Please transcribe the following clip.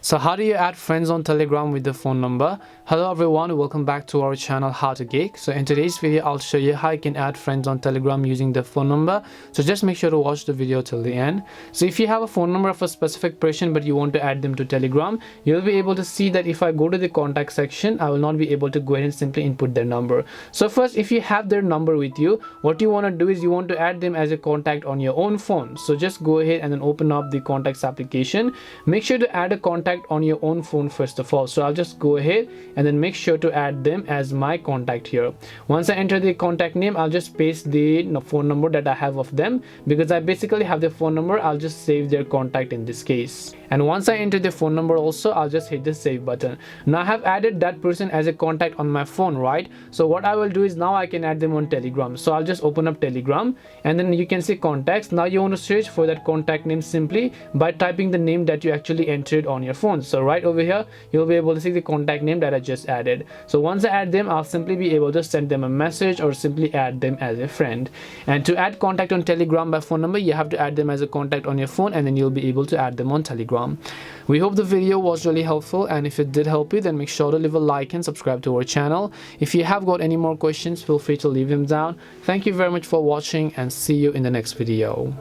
So how do you add friends on Telegram with the phone number? Hello everyone, welcome back to our channel How to Geek. So in today's video I'll show you how you can add friends on Telegram using the phone number. So just make sure to watch the video till the end. So if you have a phone number of a specific person but you want to add them to Telegram, you'll be able to see that if I go to the contact section, I will not be able to go ahead and simply input their number. So first, if you have their number with you, what you want to do is you want to add them as a contact on your own phone. So just go ahead and then open up the contacts application. Make sure to add a contact on your own phone first of all. So I'll just go ahead and then make sure to add them as my contact here. Once I enter the contact name, I'll just paste the phone number that I have of them. Because I basically have the phone number, I'll just save their contact in this case. And once I enter the phone number also, I'll just hit the save button. Now I have added that person as a contact on my phone, right? So what I will do is now I can add them on Telegram. So I'll just open up Telegram and then you can see contacts. Now you want to search for that contact name simply by typing the name that you actually entered on your phone. So right over here, you'll be able to see the contact name that I just added. So once I add them, I'll simply be able to send them a message or simply add them as a friend. And to add contact on Telegram by phone number, you have to add them as a contact on your phone and then you'll be able to add them on Telegram. We hope the video was really helpful, and if it did help you, then make sure to leave a like and subscribe to our channel. If you have got any more questions, feel free to leave them down. Thank you very much for watching and see you in the next video.